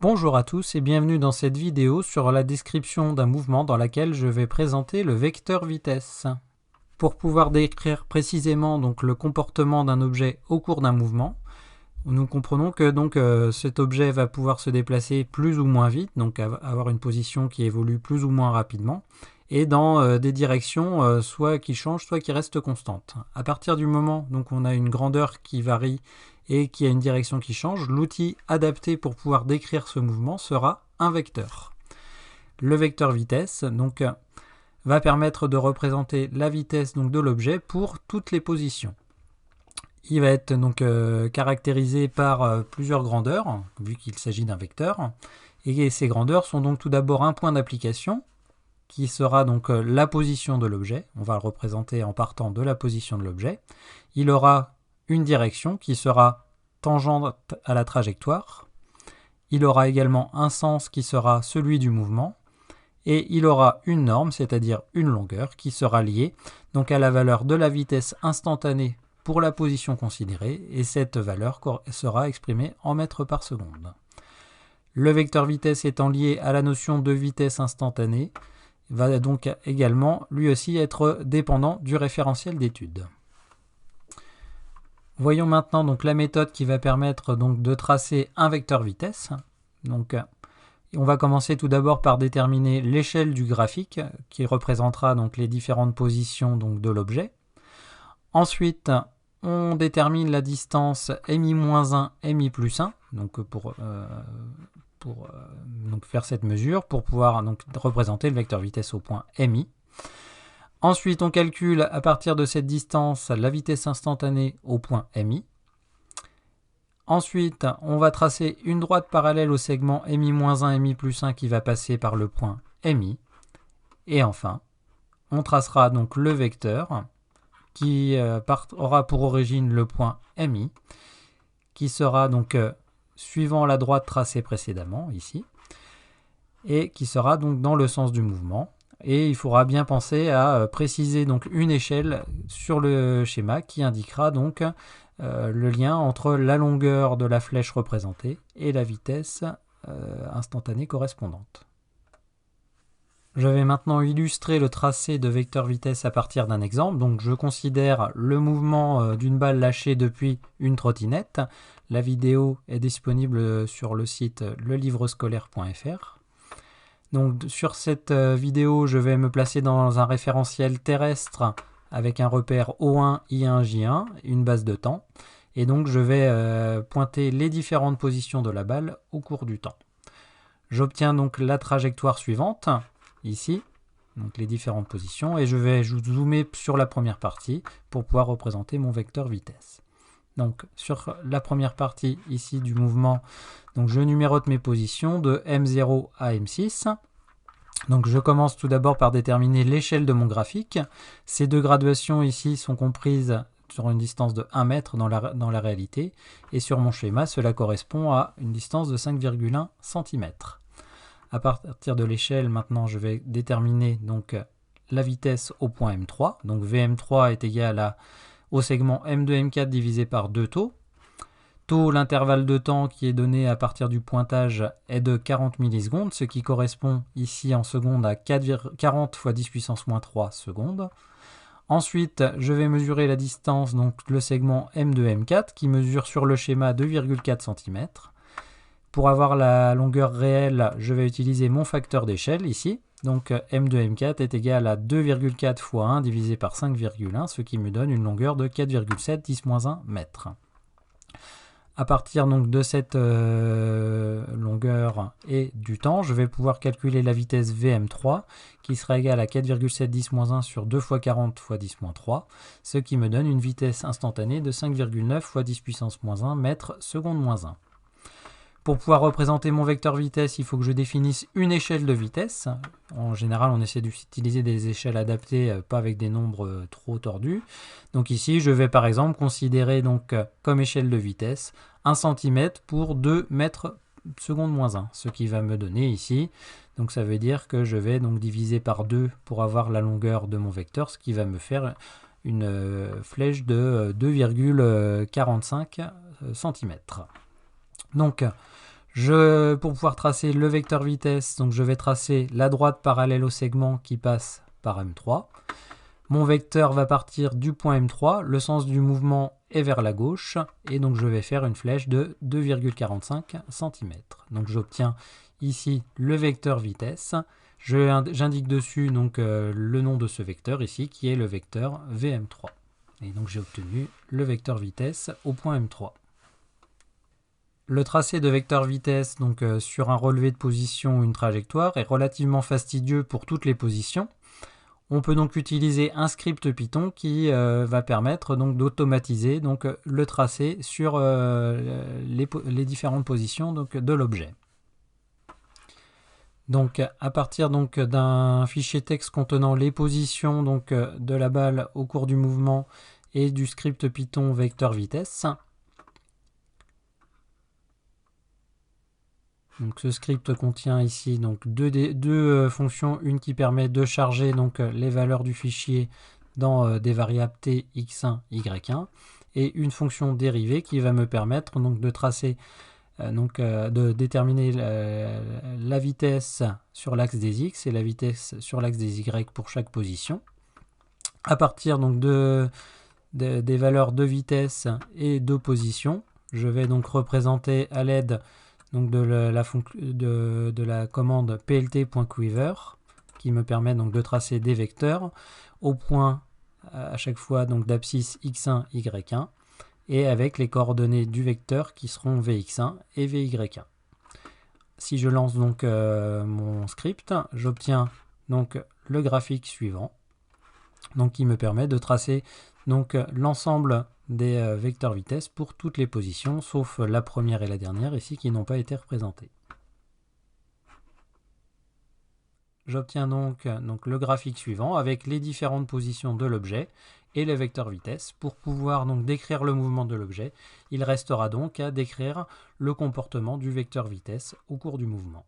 Bonjour à tous et bienvenue dans cette vidéo sur la description d'un mouvement dans laquelle je vais présenter le vecteur vitesse. Pour pouvoir décrire précisément donc le comportement d'un objet au cours d'un mouvement, nous comprenons que cet objet va pouvoir se déplacer plus ou moins vite, donc avoir une position qui évolue plus ou moins rapidement, et dans des directions soit qui changent, soit qui restent constantes. À partir du moment donc on a une grandeur qui varie et qui a une direction qui change, l'outil adapté pour pouvoir décrire ce mouvement sera un vecteur. Le vecteur vitesse va permettre de représenter la vitesse de l'objet pour toutes les positions. Il va être caractérisé par plusieurs grandeurs, vu qu'il s'agit d'un vecteur. Et ces grandeurs sont donc tout d'abord un point d'application, qui sera la position de l'objet. On va le représenter en partant de la position de l'objet. Il aura une direction qui sera tangente à la trajectoire. Il aura également un sens qui sera celui du mouvement. Et il aura une norme, c'est-à-dire une longueur, qui sera liée à la valeur de la vitesse instantanée pour la position considérée, et cette valeur sera exprimée en mètres par seconde. Le vecteur vitesse étant lié à la notion de vitesse instantanée, va donc également lui aussi être dépendant du référentiel d'étude. Voyons maintenant la méthode qui va permettre de tracer un vecteur vitesse. On va commencer tout d'abord par déterminer l'échelle du graphique qui représentera les différentes positions de l'objet. Ensuite, on détermine la distance mi-1, mi+1 pour faire cette mesure pour pouvoir représenter le vecteur vitesse au point mi. Ensuite, on calcule à partir de cette distance la vitesse instantanée au point mi. Ensuite, on va tracer une droite parallèle au segment mi-1 et mi+1 qui va passer par le point mi. Et enfin, on tracera le vecteur qui aura pour origine le point mi, qui sera suivant la droite tracée précédemment, ici, et qui sera dans le sens du mouvement. Et il faudra bien penser à préciser une échelle sur le schéma qui indiquera le lien entre la longueur de la flèche représentée et la vitesse instantanée correspondante. Je vais maintenant illustrer le tracé de vecteur vitesse à partir d'un exemple. Je considère le mouvement d'une balle lâchée depuis une trottinette. La vidéo est disponible sur le site lelivrescolaire.fr. Sur cette vidéo, je vais me placer dans un référentiel terrestre avec un repère O1, I1, J1, une base de temps. Et je vais pointer les différentes positions de la balle au cours du temps. J'obtiens la trajectoire suivante, ici, les différentes positions, et je vais zoomer sur la première partie pour pouvoir représenter mon vecteur vitesse. Sur la première partie ici du mouvement, je numérote mes positions de M0 à M6. Je commence tout d'abord par déterminer l'échelle de mon graphique. Ces deux graduations ici sont comprises sur une distance de 1 mètre dans la réalité, et sur mon schéma, cela correspond à une distance de 5,1 cm. À partir de l'échelle, maintenant, je vais déterminer la vitesse au point M3. Vm3 est égal au segment M2, M4 divisé par 2 taux. L'intervalle de temps qui est donné à partir du pointage est de 40 millisecondes, ce qui correspond ici en secondes à 40 fois 10 puissance moins 3 secondes. Ensuite, je vais mesurer la distance, le segment M2, M4, qui mesure sur le schéma 2,4 cm. Pour avoir la longueur réelle, je vais utiliser mon facteur d'échelle ici. M2, M4 est égal à 2,4 fois 1 divisé par 5,1, ce qui me donne une longueur de 4,7 10-1 mètres. À partir de cette longueur et du temps, je vais pouvoir calculer la vitesse Vm3 qui sera égale à 4,7 10-1 sur 2 fois 40 fois 10-3, ce qui me donne une vitesse instantanée de 5,9 fois 10 puissance moins 1 mètres seconde moins 1. Pour pouvoir représenter mon vecteur vitesse, il faut que je définisse une échelle de vitesse. En général, on essaie d'utiliser des échelles adaptées, pas avec des nombres trop tordus. Ici, je vais par exemple considérer comme échelle de vitesse 1 cm pour 2 mètres seconde moins 1, ce qui va me donner ici. Ça veut dire que je vais diviser par 2 pour avoir la longueur de mon vecteur, ce qui va me faire une flèche de 2,45 cm. Pour pouvoir tracer le vecteur vitesse, donc je vais tracer la droite parallèle au segment qui passe par M3. Mon vecteur va partir du point M3, le sens du mouvement est vers la gauche, et donc je vais faire une flèche de 2,45 cm. Donc j'obtiens ici le vecteur vitesse. J'indique dessus donc le nom de ce vecteur ici, qui est le vecteur VM3. Et donc j'ai obtenu le vecteur vitesse au point M3. Le tracé de vecteur vitesse donc, sur un relevé de position ou une trajectoire est relativement fastidieux pour toutes les positions. On peut donc utiliser un script Python qui va permettre donc d'automatiser donc le tracé sur les différentes positions donc, de l'objet. Donc à partir donc d'un fichier texte contenant les positions donc de la balle au cours du mouvement et du script Python vecteur vitesse. Donc ce script contient ici donc deux fonctions, une qui permet de charger donc les valeurs du fichier dans des variables t, x1, y1, et une fonction dérivée qui va me permettre donc de tracer, de déterminer la vitesse sur l'axe des x et la vitesse sur l'axe des y pour chaque position. À partir donc des valeurs de vitesse et de position, je vais donc représenter à l'aide donc de la commande plt.quiver qui me permet donc de tracer des vecteurs au point à chaque fois donc d'abscisse x1, y1 et avec les coordonnées du vecteur qui seront vx1 et vy1. Si je lance donc mon script, j'obtiens donc le graphique suivant donc qui me permet de tracer donc l'ensemble des vecteurs vitesse pour toutes les positions, sauf la première et la dernière ici qui n'ont pas été représentées. J'obtiens donc le graphique suivant avec les différentes positions de l'objet et les vecteurs vitesse. Pour pouvoir donc décrire le mouvement de l'objet, il restera donc à décrire le comportement du vecteur vitesse au cours du mouvement.